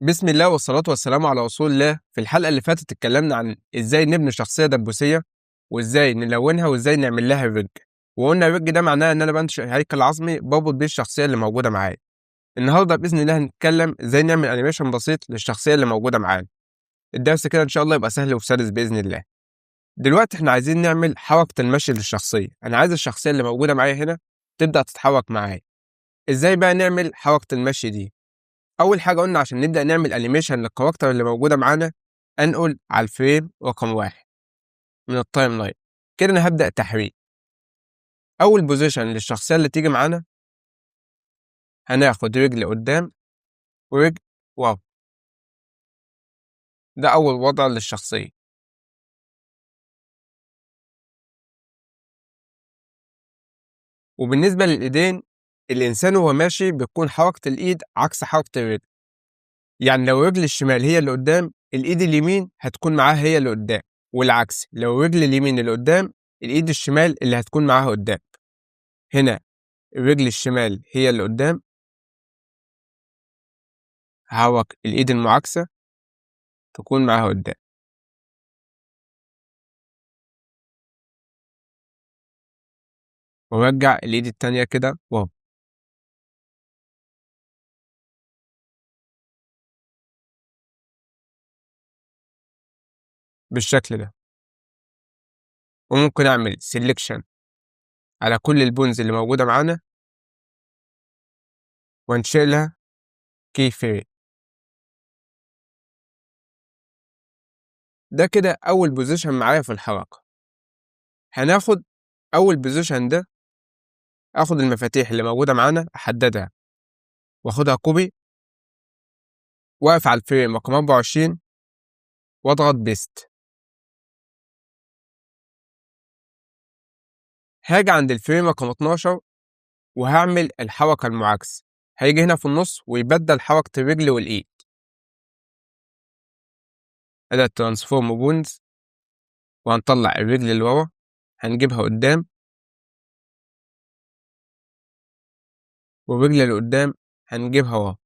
بسم الله والصلاة والسلام على رسول الله. في الحلقة اللي فاتت اتكلمنا عن ازاي نبني شخصية دبوسية، وازاي نلونها، وازاي نعمل لها رج. وقلنا الرج ده معناه ان انا بنشئ هيكل عظمي بربط بيه الشخصية اللي موجودة معايا. النهارده بإذن الله هنتكلم ازاي نعمل انيميشن بسيط للشخصية اللي موجودة معانا. الدرس كده ان شاء الله يبقى سهل وسلس بإذن الله. دلوقتي احنا عايزين نعمل حركة المشي للشخصية. انا عايز الشخصية اللي موجودة معايا هنا تبدأ تتحرك معايا. ازاي بقى نعمل حركة المشي دي؟ أول حاجة قلنا عشان نبدأ نعمل أنيميشن للكاركتر اللي موجودة معانا، أنقل على الفريم رقم 1 من التايم لاين. كده أنا هبدأ تحريك. أول بوزيشن للشخصية اللي تيجي معانا هناخد رجل قدام ورجل ورا. ده أول وضع للشخصية. وبالنسبة للإيدين، الإنسان وهو ماشي بتكون حركة الإيد عكس حركة الرجل. يعني لو رجل الشمال هي اللي قدام، الإيد اليمين هتكون معاها هي اللي قدام، والعكس لو رجل اليمين اللي قدام، الإيد الشمال اللي هتكون معاها قدام. هنا الرجل الشمال هي اللي قدام، هحرك الإيد المعاكسة تكون معاها قدام، وأرجع الإيد التانية كده ورا بالشكل ده. وممكن أعمل سيلكشن على كل البونز اللي موجودة معانا وأنشئ لها كي فريم. ده كده أول بوزيشن معايا في الحركة. هناخد أول بوزيشن ده، أخد المفاتيح اللي موجودة معانا أحددها وأخدها كوبي، وأقف على الفريم رقم 24 وأضغط بيست. هاجي عند الفريم رقم 12 وهعمل الحركة المعاكسة. هيجي هنا في النص ويبدل حركة الرجل والإيد. أداة ترانسفورم بونز، وهنطلع الرجل اللي ورا هنجيبها قدام، والرجل اللي قدام هنجيبها ورا.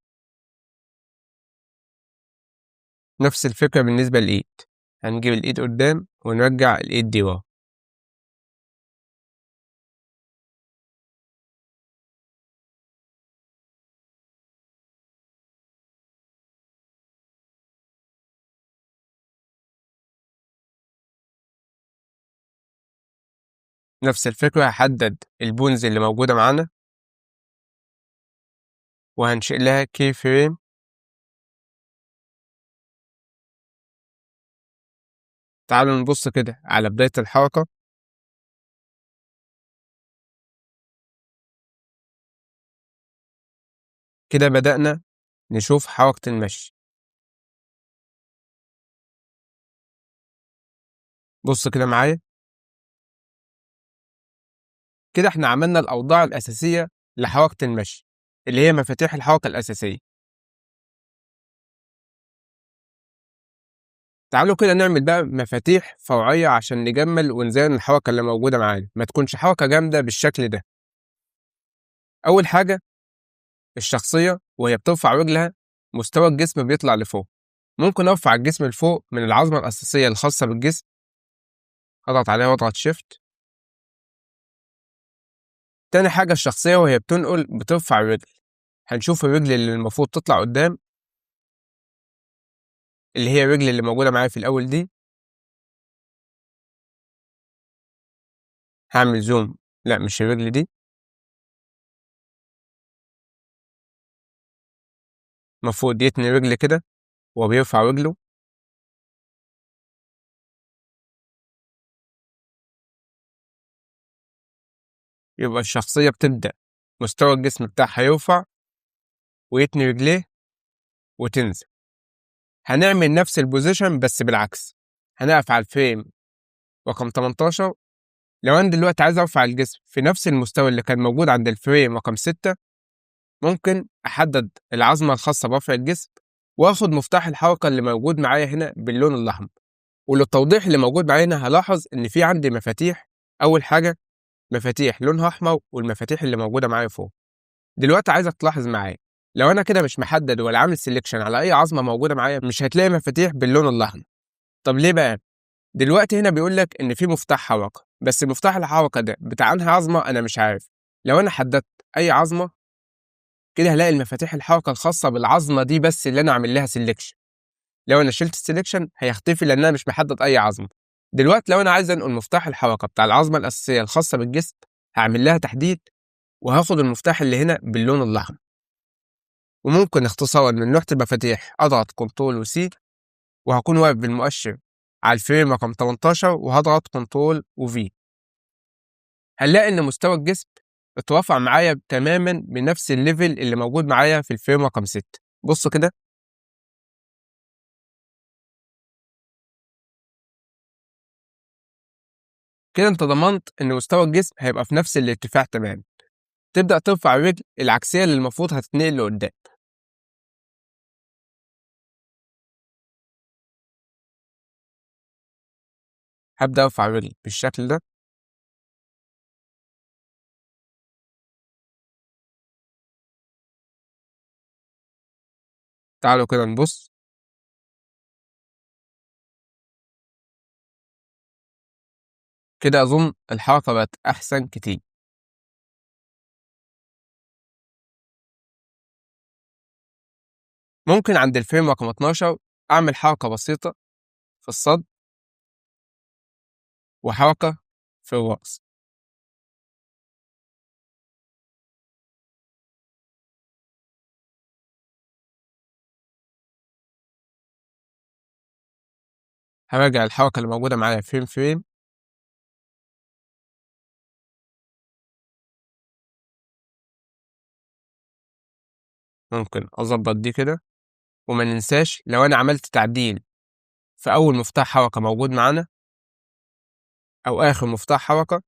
نفس الفكرة بالنسبة للإيد، هنجيب الإيد قدام ونرجع الإيد دي ورا. نفس الفكرة هحدد البونز اللي موجودة معانا وهنشئ لها كي فريم. تعالوا نبص كده على بداية الحركة. كده بدأنا نشوف حركة المشي. بص كده معايا، كده احنا عملنا الأوضاع الأساسية لحركة المشي اللي هي مفاتيح الحركة الأساسية. تعالوا كده نعمل بقى مفاتيح فرعية عشان نجمل ونزين الحركة اللي موجودة معانا، ما تكونش حركة جامدة بالشكل ده. أول حاجة، الشخصية وهي بترفع رجلها مستوى الجسم بيطلع لفوق. ممكن أرفع الجسم لفوق من العظمة الأساسية الخاصة بالجسم، أضغط عليها وأضغط شيفت. تاني حاجة، الشخصية وهي بتنقل بترفع الرجل. هنشوف الرجل اللي المفروض تطلع قدام، اللي هي الرجل اللي موجودة معايا في الأول دي. هعمل زوم، لا مش الرجل دي، المفروض يتني رجل كده وبيرفع رجله. يبقى الشخصية بتبدأ مستوى الجسم بتاعها يرفع ويتني رجليه وتنزل. هنعمل نفس البوزيشن بس بالعكس. هنقف على الفريم رقم 18. لو أنا دلوقتي عايز أرفع الجسم في نفس المستوى اللي كان موجود عند الفريم رقم 6، ممكن أحدد العظمة الخاصة برفع الجسم وآخد مفتاح الحركة اللي موجود معايا هنا باللون الأحمر. وللتوضيح اللي موجود معايا هنا، هلاحظ إن في عندي مفاتيح. أول حاجة مفاتيح لونها أحمر، والمفاتيح اللي موجودة معايا فوق. دلوقتي عايزك تلاحظ معايا لو أنا كده مش محدد ولا عامل سيلكشن على أي عظمة موجودة معايا مش هتلاقي مفاتيح باللون الأحمر. طب ليه بقى؟ دلوقتي هنا بيقول لك إن في مفتاح حركة، بس مفتاح الحركة ده بتاع أنهي عظمة أنا مش عارف. لو أنا حددت أي عظمة كده هلاقي المفاتيح الحركة الخاصة بالعظمة دي بس اللي أنا عامل لها سيلكشن. لو أنا شلت السيلكشن هيختفي لأن أنا مش محدد أي عظمة. دلوقتي لو أنا عايز أنقل مفتاح الحركة بتاع العظمة الأساسية الخاصة بالجسم هعمل لها تحديد وهاخد المفتاح اللي هنا باللون الأحمر. وممكن اختصارا من لوحة المفاتيح أضغط كنترول وسي وهكون واقف بالمؤشر على الفريم رقم 18 وهضغط كنترول وفي. هنلاقي إن مستوى الجسم اترفع معايا تماما بنفس الليفل اللي موجود معايا في الفريم رقم 6. بصوا كده، كده انت ضمنت ان مستوى الجسم هيبقى في نفس الارتفاع تمام. تبدأ ترفع الرجل العكسية اللي المفروض هتتنقل لقدام. هبدأ ارفع الرجل بالشكل ده. تعالوا كده نبص. كده أظن الحركة بقت أحسن كتير. ممكن عند الفريم رقم 12 أعمل حركة بسيطة في الصدر وحركة في الرأس. هراجع الحركة اللي موجودة معايا فريم فريم. ممكن أظبط دي كده. وما ننساش لو أنا عملت تعديل في أول مفتاح حركة موجود معانا أو آخر مفتاح حركة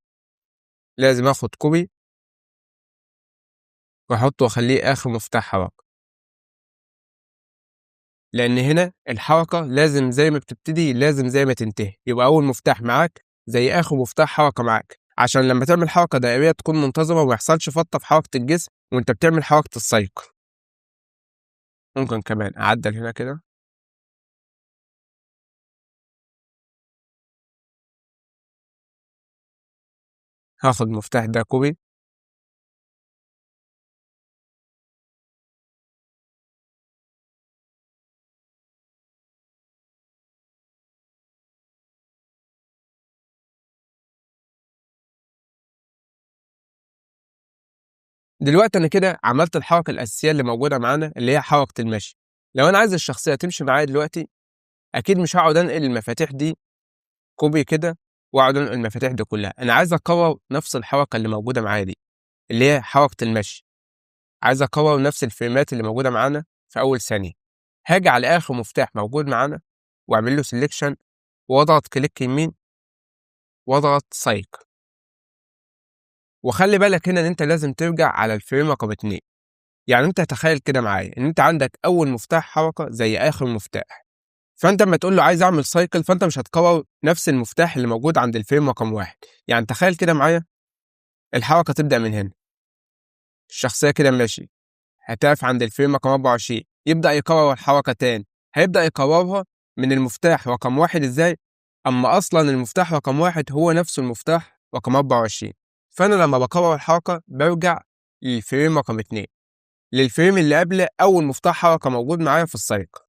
لازم آخد كوبي وأحطه وأخليه آخر مفتاح حركة. لأن هنا الحركة لازم زي ما بتبتدي لازم زي ما تنتهي، يبقى أول مفتاح معاك زي آخر مفتاح حركة معاك، عشان لما تعمل حركة دائرية تكون منتظمة وما يحصلش فطة في حركة الجسم وأنت بتعمل حركة السايكل. ممكن كمان أعدل هنا كده. هاخد المفتاح ده كوبي. دلوقتي أنا كده عملت الحركة الأساسية اللي موجودة معانا اللي هي حركة المشي. لو أنا عايز الشخصية تمشي معايا دلوقتي أكيد مش هقعد أنقل المفاتيح دي كوبي كده وأقعد أنقل المفاتيح دي كلها. أنا عايز أكرر نفس الحركة اللي موجودة معايا دي اللي هي حركة المشي. عايز أكرر نفس الفريمات اللي موجودة معانا في أول ثانية. هاجي على آخر مفتاح موجود معانا وأعمل له سيلكشن وأضغط كليك يمين وأضغط سايكل. وخلي بالك هنا إن أنت لازم ترجع على الفريم رقم 2. يعني أنت تخيل كده معايا إن أنت عندك أول مفتاح حركة زي آخر مفتاح، فأنت أما تقول له عايز أعمل سايكل فأنت مش هتكرر نفس المفتاح اللي موجود عند الفريم رقم 1. يعني تخيل كده معايا الحركة تبدأ من هنا. الشخصية كده ماشي هتقف عند الفريم رقم 24 يبدأ يكرر الحركة تاني. هيبدأ يكررها من المفتاح رقم 1 إزاي؟ أما أصلا المفتاح رقم 1 هو نفسه المفتاح رقم 24. فأنا لما بكرر الحركة برجع للفريم رقم 2 للفريم اللي قبل أول مفتاح حركة موجود معايا في السايكل.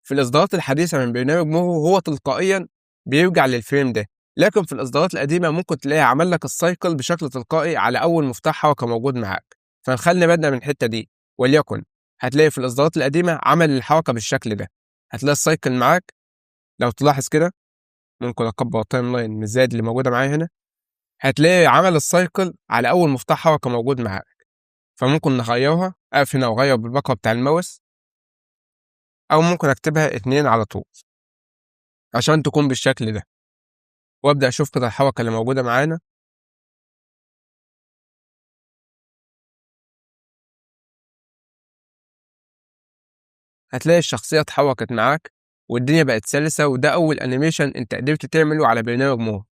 في الإصدارات الحديثة من برنامج موهو هو تلقائيا بيرجع للفريم ده، لكن في الإصدارات القديمة ممكن تلاقيه عمل لك السايكل بشكل تلقائي على أول مفتاح حركة موجود معاك. فنخلي بالنا من الحتة دي. وليكن هتلاقي في الإصدارات القديمة عمل الحركة بالشكل ده. هتلاقي السايكل معاك. لو تلاحظ كده ممكن أكبر التايم لاين من الزائد اللي موجودة معايا هنا. هتلاقي عمل السايكل على أول مفتاح حركة موجود معاك. فممكن نغيرها، أقف هنا وأغير بالبقرة بتاع الماوس، أو ممكن أكتبها 2 على طول عشان تكون بالشكل ده. وأبدأ أشوف كده الحركة اللي موجودة معانا. هتلاقي الشخصية اتحركت معاك والدنيا بقت سلسة، وده أول أنيميشن أنت قدرت تعمله على برنامج مو.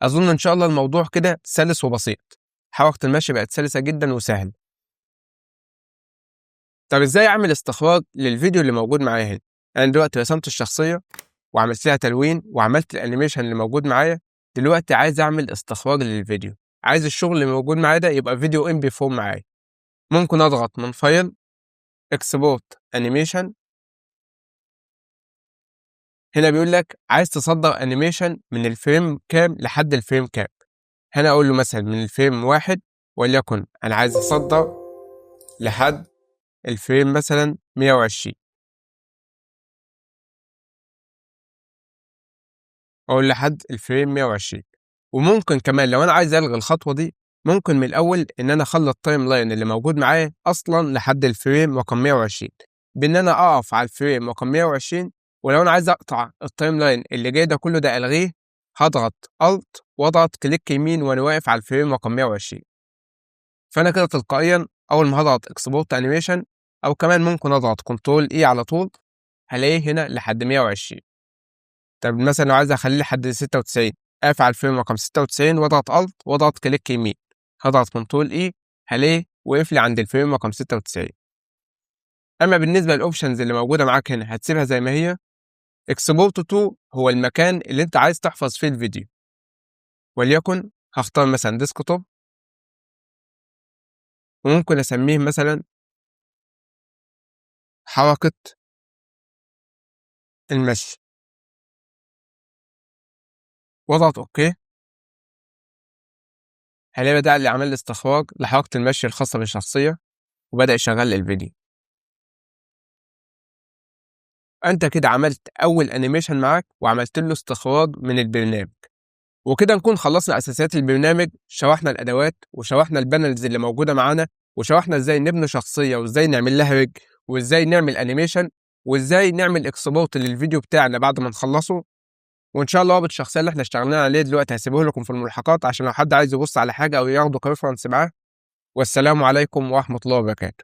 أظن إن شاء الله الموضوع كده سلس وبسيط. حركة المشي بقت سلسة جدا وسهل. طب ازاي اعمل استخراج للفيديو اللي موجود معايا هنا؟ انا دلوقتي رسمت الشخصيه وعملت لها تلوين وعملت الانيميشن اللي موجود معايا. دلوقتي عايز اعمل استخراج للفيديو، عايز الشغل اللي موجود معايا ده يبقى فيديو ام بي 4 معايا. ممكن اضغط من فايل اكسبورت انيميشن. هنا بيقول لك عايز تصدر انيميشن من الفريم كام لحد الفريم كام. هنا اقول له مثلا من الفريم 1، وليكن انا عايز اصدر لحد الفريم مثلا 120. اقول لحد الفريم 120. وممكن كمان لو انا عايز الغي الخطوه دي، ممكن من الاول ان انا اخلي التايم لاين اللي موجود معايا اصلا لحد الفريم رقم 120، بان انا اقف على الفريم رقم 120. ولو انا عايز اقطع التايم لاين اللي جاي ده كله ده الغيه، هضغط الت واضغط كليك يمين وانا واقف على الفريم رقم 120. فانا كده تلقائيا اول ما هضغط اكسبورت انيميشن، او كمان ممكن اضغط كنترول اي على طول، هلاقيه هنا لحد 120. طب مثلا لو عايز اخليه لحد 96، اقف على الفريم رقم 96 واضغط الت واضغط كليك يمين، هضغط كنترول اي، هلاقيه وقف لي عند الفريم رقم 96. اما بالنسبه للاوبشنز اللي موجوده معاك هنا هتسيبها زي ما هي. اكسبورت تو هو المكان اللي انت عايز تحفظ فيه الفيديو، وليكن هختار مثلا ديسكتوب، وممكن اسميه مثلا حركه المشي، واضغط اوكي. هلاقي بدأ لي عمل لي استخراج لحركه المشي الخاصه بالشخصيه، وبدأ يشغل لي الفيديو. انت كده عملت اول انيميشن معاك وعملت له استخراج من البرنامج. وكده نكون خلصنا اساسيات البرنامج، شرحنا الادوات وشرحنا البانلز اللي موجوده معانا، وشرحنا ازاي نبني شخصيه وازاي نعمل لها ريج، وازاي نعمل انيميشن، وازاي نعمل اكسبورت للفيديو بتاعنا بعد ما نخلصه. وان شاء الله رابط الشخصيه اللي احنا اشتغلنا عليه دلوقتي هسيبه لكم في الملحقات عشان لو حد عايز يبص على حاجه او ياخده كريفرنس معاه. والسلام عليكم ورحمه الله وبركاته.